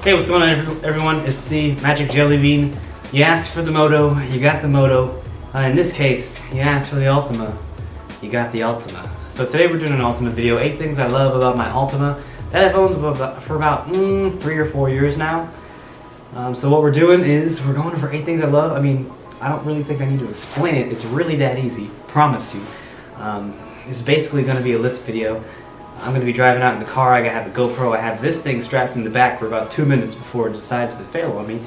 Hey, what's going on everyone? It's the Magic Jellybean. You asked for the Moto, you got the Moto. In this case, you asked for the Altima, you got the Altima. So today we're doing an Altima video, 8 things I love about my Altima that I've owned for about 3 or 4 years now. So what we're doing is we're going over 8 things I love. I mean, I don't really think I need to explain it. It's really that easy, promise you. This is basically going to be a list video. I'm going to be driving out in the car. I have a GoPro. I have this thing strapped in the back for about 2 minutes before it decides to fail on me.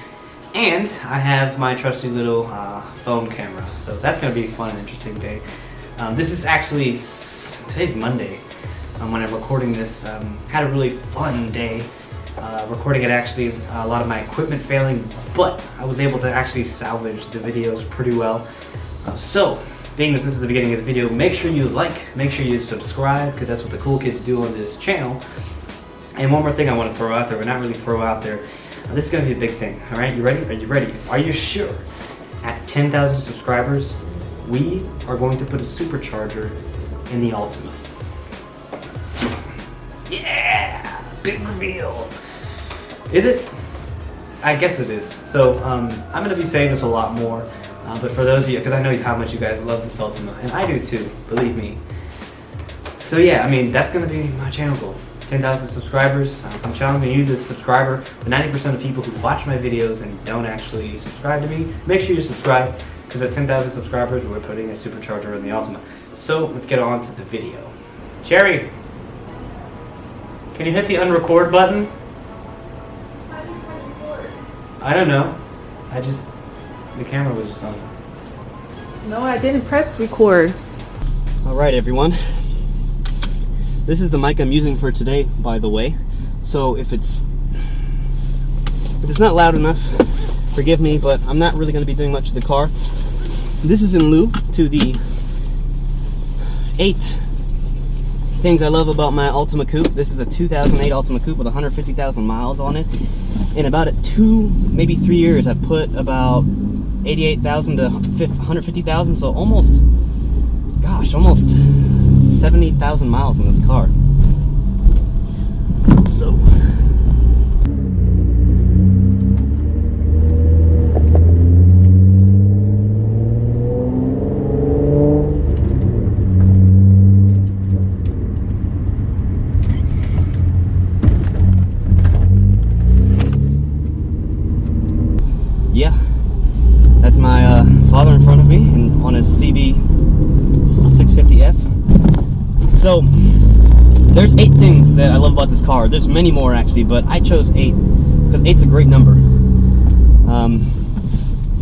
And I have my trusty little phone camera. So that's going to be a fun and interesting day. This is actually, today's Monday when I'm recording this. Had a really fun day recording it. Actually, a lot of my equipment failing, but I was able to actually salvage the videos pretty well. So, being that this is the beginning of the video, make sure you like, make sure you subscribe, because that's what the cool kids do on this channel. And one more thing I want to throw out there, but not really throw out there. This is going to be a big thing, alright? You ready? Are you ready? Are you sure? At 10,000 subscribers, we are going to put a supercharger in the Altima. Yeah! Big reveal! Is it? I guess it is. So, I'm going to be saying this a lot more. But for those of you, because I know how much you guys love this Altima, and I do too, believe me. So yeah, I mean, that's going to be my channel goal. 10,000 subscribers. I'm challenging you, the subscriber, the 90% of people who watch my videos and don't actually subscribe to me. Make sure you subscribe, because at 10,000 subscribers, we're putting a supercharger in the Altima. So let's get on to the video. Cherry, can you hit the unrecord button? How do you press record? I don't know. The camera was just on. No, I didn't press record. Alright everyone, this is the mic I'm using for today, by the way. So if it's not loud enough, forgive me, but I'm not really going to be doing much of the car. This is in lieu to the 8 things I love about my Altima Coupe. This is a 2008 Altima Coupe with 150,000 miles on it. In about 2, maybe 3 years, I've put about 88,000 to 150,000, so almost 70,000 miles in this car. So yeah, that's my father in front of me and on his CB 650F. So there's 8 things that I love about this car. There's many more actually, but I chose 8 because 8's a great number.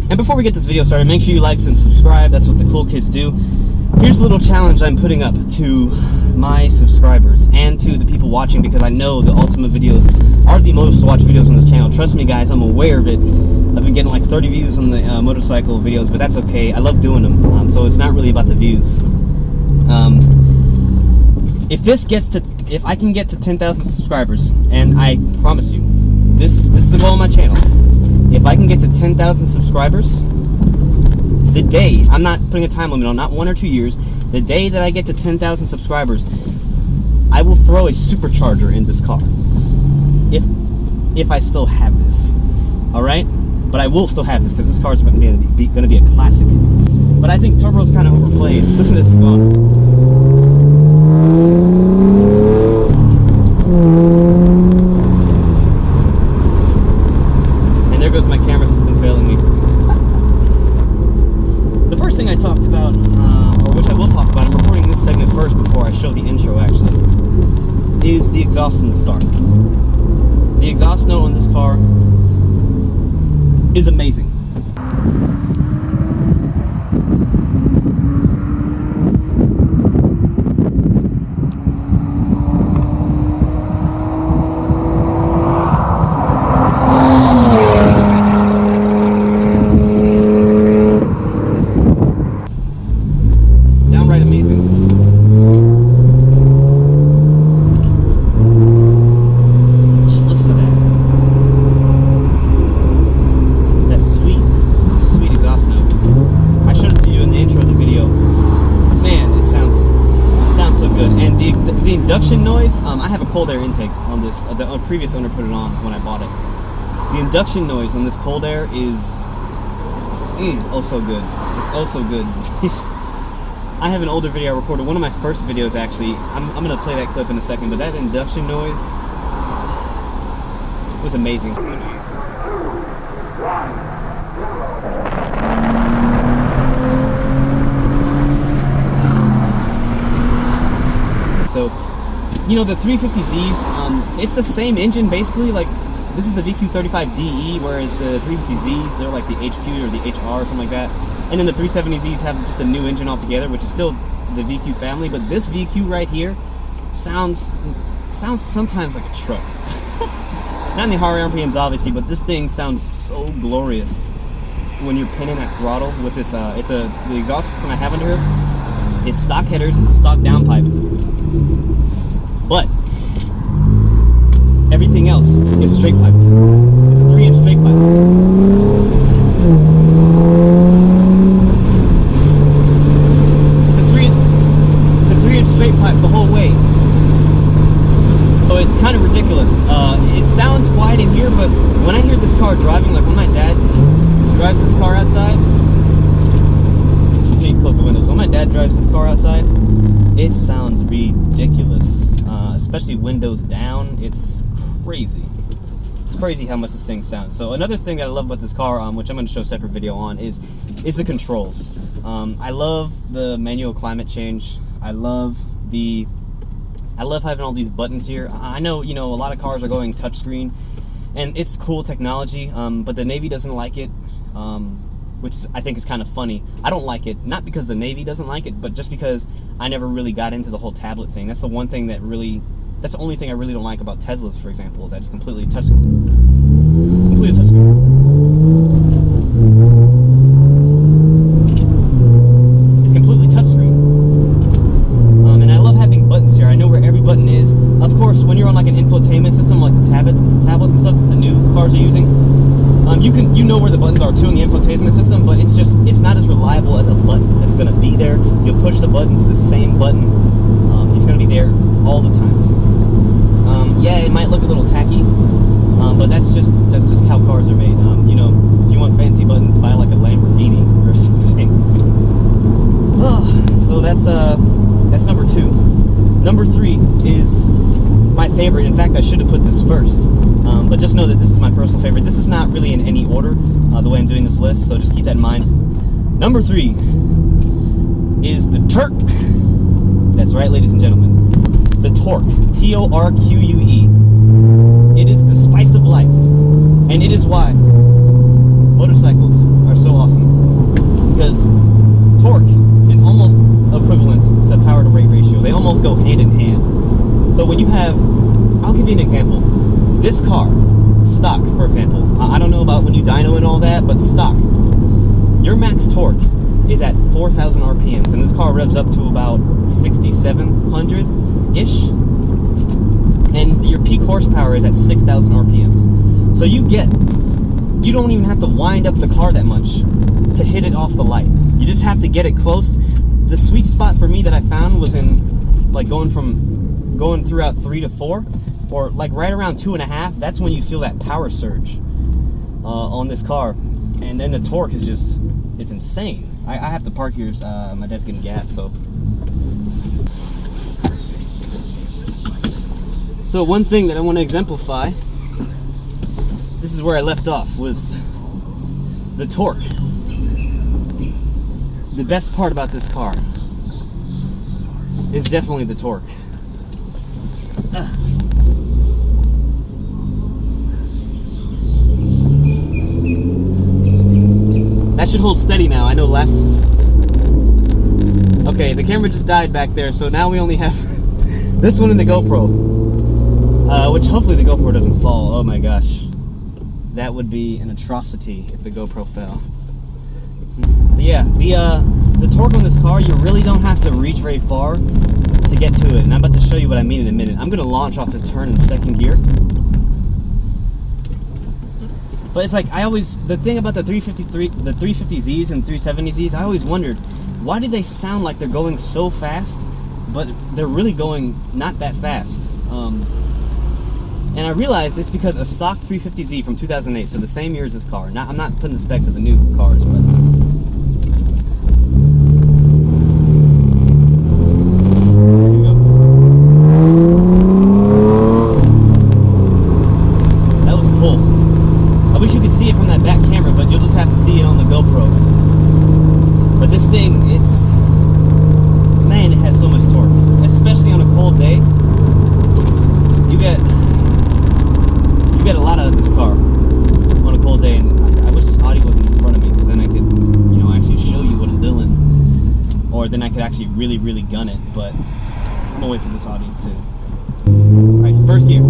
And before we get this video started, make sure you like and subscribe. That's what the cool kids do. Here's a little challenge I'm putting up to my subscribers and to the people watching, because I know the Altima videos are the most watched videos on this channel. Trust me guys, I'm aware of it. I've been getting like 30 views on the motorcycle videos, but that's okay. I love doing them, so it's not really about the views. If I can get to 10,000 subscribers, and I promise you, this is the goal on my channel. If I can get to 10,000 subscribers, the day, I'm not putting a time limit on, not 1 or 2 years, the day that I get to 10,000 subscribers, I will throw a supercharger in this car. If I still have this, all right? But I will still have this because this car is going to be a classic. But I think turbo's kind of overplayed. Listen to this exhaust. And there goes my camera system failing me. The first thing I talked about, or which I will talk about, I'm recording this segment first before I show the intro actually, is the exhaust in this car. The exhaust note on this car is amazing. Downright amazing. Just listen to that. That's sweet exhaust note. I showed it to you in the intro of the video. Man, it sounds so good. And the induction noise, I have a cold air intake on this. The previous owner put it on when I bought it. The induction noise on this cold air is oh so good. It's oh so good. I have an older video I recorded, one of my first videos actually. I'm gonna play that clip in a second, but that induction noise was amazing. So, you know, the 350Zs, it's the same engine basically. Like, this is the VQ35DE, whereas the 350Zs, they're like the HQ or the HR or something like that. And then the 370Zs have just a new engine altogether, which is still the VQ family. But this VQ right here sounds sometimes like a truck. Not in the higher RPMs, obviously, but this thing sounds so glorious when you're pinning that throttle with this. The exhaust system I have under here. It's stock headers, it's a stock downpipe, but everything else is straight pipes. It's a 3-inch straight pipe. It's a 3-inch straight pipe the whole way. So it's kind of ridiculous. It sounds quiet in here, but when I hear this car driving, like when my dad drives this car outside, let me close the windows. When my dad drives this car outside, it sounds ridiculous. Especially windows down, it's crazy. It's crazy how much this thing sounds. So another thing that I love about this car, which I'm going to show a separate video on, is the controls. I love the manual climate change. I love having all these buttons here. I know, you know, a lot of cars are going touchscreen, and it's cool technology, but the Navy doesn't like it, which I think is kind of funny. I don't like it, not because the Navy doesn't like it, but just because I never really got into the whole tablet thing. That's the one thing that's the only thing I really don't like about Teslas, for example, is that it's completely touchscreen. It's completely touchscreen. And I love having buttons here. I know where every button is. Of course, when you're on like an infotainment system, like the tablets and stuff that the new cars are using, you know where the buttons are too in the infotainment system, but it's not as reliable as a button that's going to be there. You'll push the button, it's the same button. It's going to be there all the time. Yeah, it might look a little tacky, but that's just how cars are made. You know, if you want fancy buttons, buy like a Lamborghini or something. So that's number 2. Number 3 is my favorite. In fact, I should have put this first, but just know that this is my personal favorite. This is not really in any order, the way I'm doing this list, so just keep that in mind. Number 3 is the Turk. That's right, ladies and gentlemen. The Torque. Torque. It is the spice of life, and it is why motorcycles are so awesome, because torque is almost equivalent to power to weight ratio. They almost go hand in hand. So when you have, I'll give you an example. This car, stock, for example. I don't know about when you dyno and all that, but stock, your max torque is at 4,000 RPMs, and this car revs up to about 6,700-ish, and your peak horsepower is at 6,000 RPMs. So you don't even have to wind up the car that much to hit it off the light. You just have to get it close. The sweet spot for me that I found was in like going throughout 3 to 4, or like right around 2.5. That's when you feel that power surge on this car, and then the torque is just, it's insane. I have to park here. My dad's getting gas, so. So one thing that I want to exemplify, this is where I left off, was the torque. The best part about this car is definitely the torque. That should hold steady now. I know last... Okay, the camera just died back there, so now we only have this one and the GoPro. Which hopefully the GoPro doesn't fall. Oh my gosh. That would be an atrocity if the GoPro fell. But yeah, the torque on this car, you really don't have to reach very far to get to it. And I'm about to show you what I mean in a minute. I'm going to launch off this turn in 2nd gear. But it's like, the thing about the 350Zs and 370Zs, I always wondered, why do they sound like they're going so fast, but they're really going not that fast? And And I realized it's because a stock 350Z from 2008, so the same year as this car. I'm not putting the specs of the new cars, but... Here we go. That was a pull. I wish you could see it from that back camera, but you'll just have to see it on the GoPro. But this thing, it's... Man, it has so much torque. Especially on a cold day. You get a lot out of this car on a cold day, and I wish this Audi wasn't in front of me, because then I could, you know, actually show you what I'm doing, or then I could actually really gun it. But I'm gonna wait for this Audi to. All right, first gear.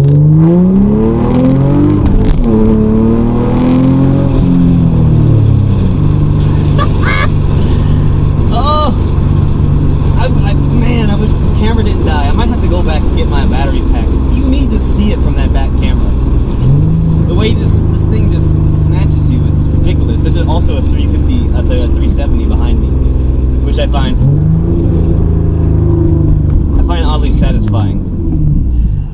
Oh, man, I wish this camera didn't die. I might have to go back and get my battery pack. You need to see it from that back camera. The way this thing just snatches you is ridiculous. There's also a 350, the 370 behind me, which I find oddly satisfying.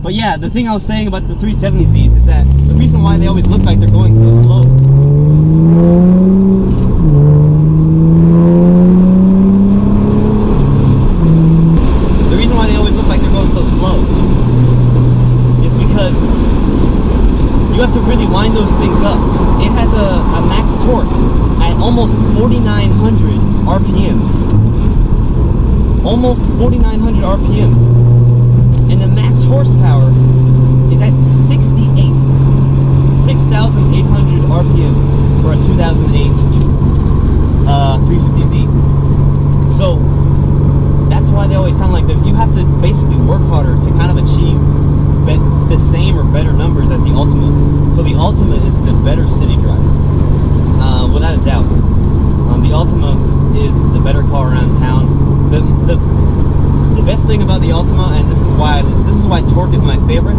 But yeah, the thing I was saying about the 370Zs is that the reason why they always look like they're going so slow. The reason why they always look like they're going so slow is because you have to really wind those things up. It has a max torque at almost 4,900 RPMs. Almost 4,900 RPMs. And the max horsepower is at 68. 6,800 RPMs for a 2008 350Z. So that's why they always sound like this. You have to basically work harder to kind of achieve the same or better numbers as the Altima. So the Altima is the better city driver, without a doubt. The Altima is the better car around town. The best thing about the Altima, and this is why torque is my favorite,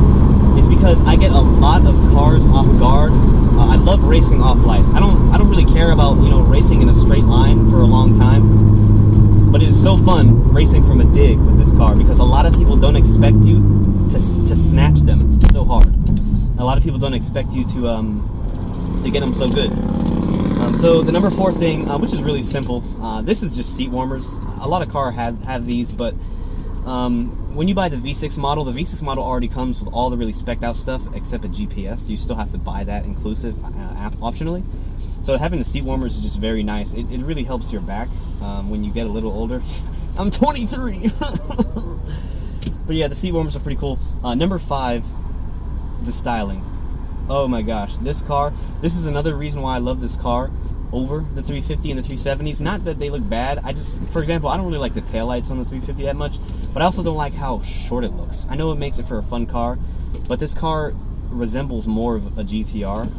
is because I get a lot of cars off guard. I love racing off lights. I don't really care about, you know, racing in a straight line for a long time. But it is so fun racing from a dig with this car, because a lot of people don't expect you to snatch them so hard. A lot of people don't expect you to get them so good. So the number 4 thing, which is really simple, this is just seat warmers. A lot of cars have these, but when you buy the V6 model already comes with all the really spec'd out stuff except a GPS. You still have to buy that inclusive optionally. So having the seat warmers is just very nice. It really helps your back when you get a little older. I'm 23! But yeah, the seat warmers are pretty cool. Number 5, the styling. Oh my gosh, this is another reason why I love this car over the 350 and the 370s. Not that they look bad. For example, I don't really like the taillights on the 350 that much, but I also don't like how short it looks. I know it makes it for a fun car, but this car resembles more of a GTR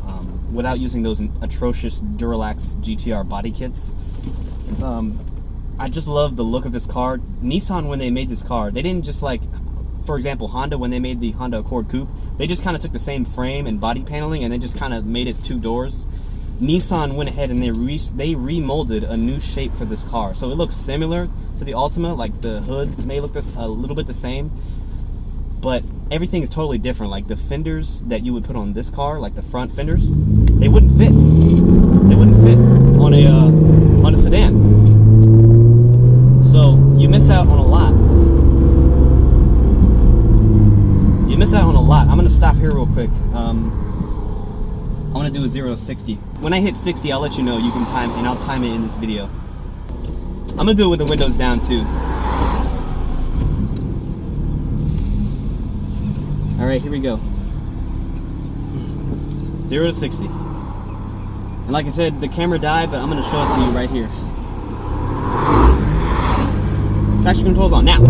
without using those atrocious Duralax GTR body kits. I just love the look of this car. Nissan, when they made this car, they didn't just like, for example, Honda, when they made the Honda Accord Coupe, they just kind of took the same frame and body paneling and they just kind of made it 2 doors. Nissan went ahead and they remolded a new shape for this car. So it looks similar to the Altima, like the hood may look a little bit the same, but everything is totally different. Like the fenders that you would put on this car, like the front fenders, they wouldn't fit. They wouldn't fit on a sedan. So you miss out on a lot. You miss out on a lot. I'm gonna stop here real quick. I'm gonna do a 0 to 60. When I hit 60, I'll let you know. You can time, and I'll time it in this video. I'm gonna do it with the windows down too. All right, here we go. 0 to 60. And like I said, the camera died, but I'm gonna show it to you right here. Traction control's on now.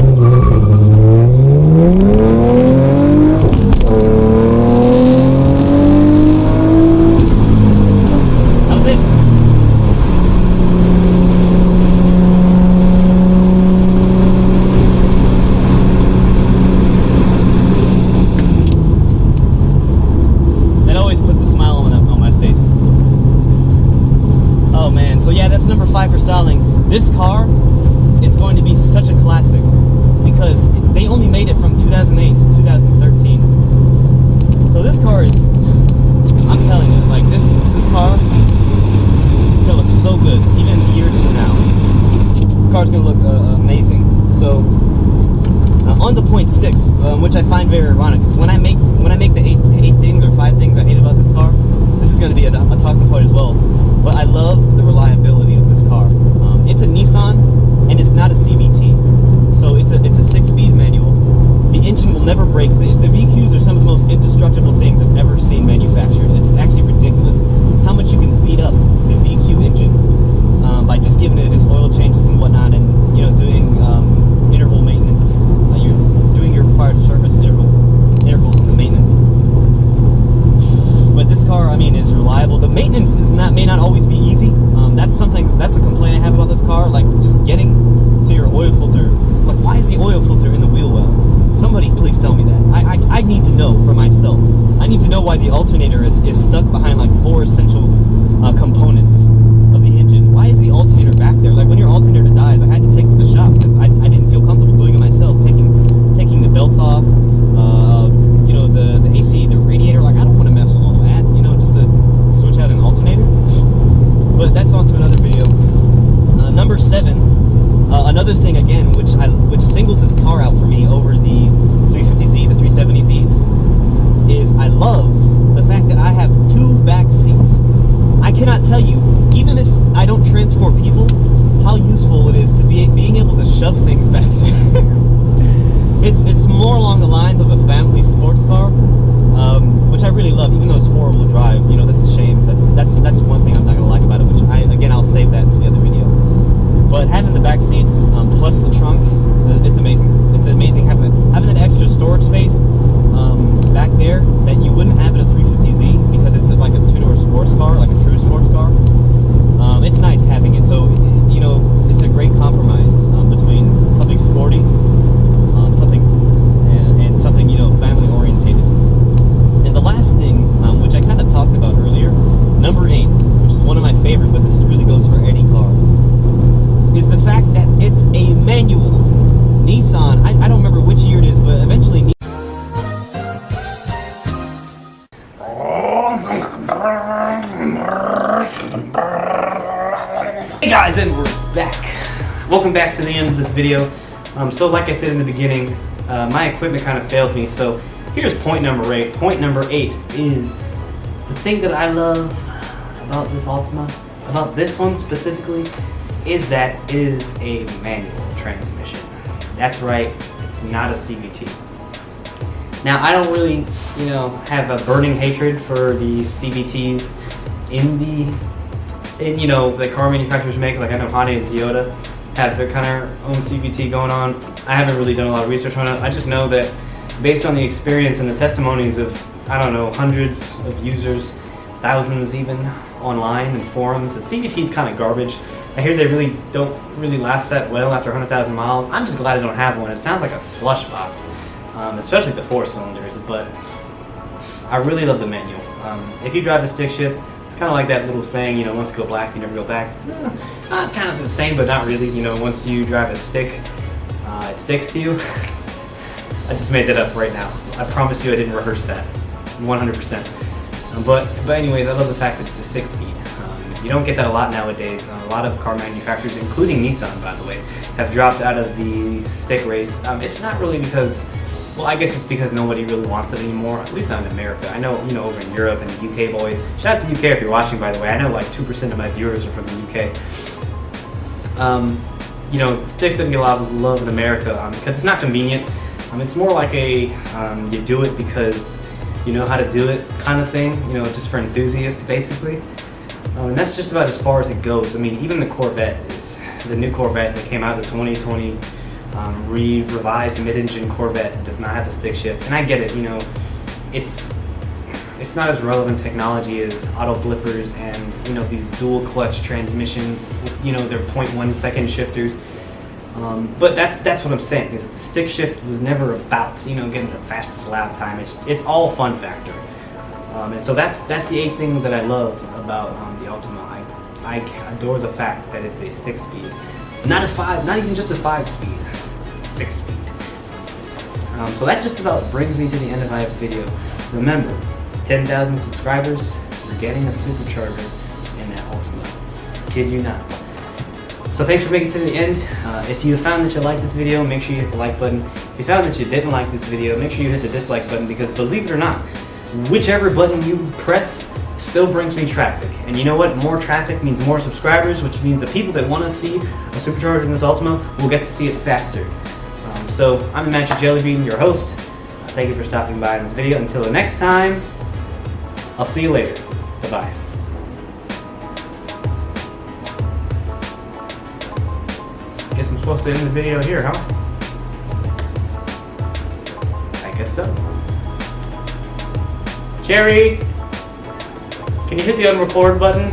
This car is going to be such a classic because they only made it from 2008 to 2013. So So this car is, I'm telling you, like this car, gonna look so good, even years from now. This car's gonna look amazing. So on to point 6, which I find very ironic, because when I make the eight things or 5 things I hate about this car, this is gonna be a talking point as well. But I love the reliability of this car. It's a Nissan, and it's not a CVT, so it's a 6-speed manual. The engine will never break. The VQs are some of the most indestructible things I've ever seen manufactured. It's actually ridiculous how much you can beat up the VQ engine by just giving it its oil changes and whatnot, and doing interval maintenance. You're doing your required service intervals in the maintenance. But this car, I mean, is reliable. The maintenance may not always be easy. That's a complaint I have about this car. Like just getting to your oil filter. Like, why is the oil filter in the wheel well? Somebody please tell me that. I need to know for myself. I need to know why the alternator is stuck behind like 4 essential components of the engine. Why is the alternator back there? Like when your alternator dies, I had to take it to the shop because I didn't feel comfortable doing it myself. Taking the belts off, the AC, the radiator. Like I don't want to mess with all that. Just to switch out an alternator. But that's on to another video. Number 7. Another thing again, which singles this car out for me over the 350Z, the 370Zs, is I love the fact that I have 2 back seats. I cannot tell you, even if I don't transport people, how useful it is to being able to shove things back there. It's more along the lines of a family sports car, which I really love, even though it's 4-wheel drive. That's a shame. That's one thing I'm not gonna like about it. Which I'll save that for the other video. But having the back seats plus the trunk, it's amazing. It's amazing having that extra storage space back there that you wouldn't have in a 350Z because it's like a 2-door sports car, like a true sports car. It's nice having it. So it's a great compromise between something sporty, something and something family orientated. And the last thing, which I kind of talked about earlier, number 8, which is one of my favorite, but this really goes for any car, is the fact that it's a manual. Nissan, I don't remember which year it is, but eventually Hey guys, and we're back. Welcome back to the end of this video. So like I said in the beginning, my equipment kind of failed me, so here's point number 8. Point number 8 is the thing that I love about this Altima, about this one specifically, is that it is a manual transmission. That's right, it's not a CVT. Now I don't really, have a burning hatred for the CVTs in the car manufacturers make. Like I know Honda and Toyota have their kind of own CVT going on. I haven't really done a lot of research on it. I just know that based on the experience and the testimonies of, hundreds of users, thousands even, online and forums, the CVT is kind of garbage. I hear they really don't last that well after 100,000 miles. I'm just glad I don't have one. It sounds like a slush box, especially the 4 cylinders, but I really love the manual. If you drive a stick shift, it's kind of like that little saying, once you go black, you never go back. It's kind of the same, but not really. Once you drive a stick, it sticks to you. I just made that up right now. I promise you I didn't rehearse that, 100%. But anyways, I love the fact that it's a 6-speed. You don't get that a lot nowadays. A lot of car manufacturers, including Nissan, by the way, have dropped out of the stick race. It's not really because, well, I guess it's because nobody really wants it anymore, at least not in America. I know, over in Europe and the UK boys. Shout out to the UK if you're watching, by the way. I know like 2% of my viewers are from the UK. Stick doesn't get a lot of love in America because it's not convenient. It's more like a you do it because you know how to do it kind of thing, just for enthusiasts basically. And that's just about as far as it goes. Even the Corvette the new Corvette that came out, the 2020 revised mid-engine Corvette, does not have a stick shift. And I get it, it's not as relevant technology as auto blippers and these dual clutch transmissions, they're 0.1 second shifters. But that's what I'm saying, is that the stick shift was never about getting the fastest lap time. It's all fun factor. And so that's the 8th thing that I love about the Altima. I adore the fact that it's a 6-speed, not a 5, not even just a 5-speed, 6-speed. So that just about brings me to the end of my video. remember, 10,000 subscribers, you're getting a supercharger in that Altima. Kid you not. So thanks for making it to the end. If you found that you liked this video, make sure you hit the like button. If you found that you didn't like this video, make sure you hit the dislike button, because believe it or not, whichever button you press still brings me traffic. And you know what? More traffic means more subscribers, which means the people that want to see a supercharger in this Altima will get to see it faster. So I'm the Magic Jellybean, your host. Thank you for stopping by in this video. Until the next time, I'll see you later. Bye-bye. Guess I'm supposed to end the video here, huh? I guess so. Jerry, can you hit the unrecord button?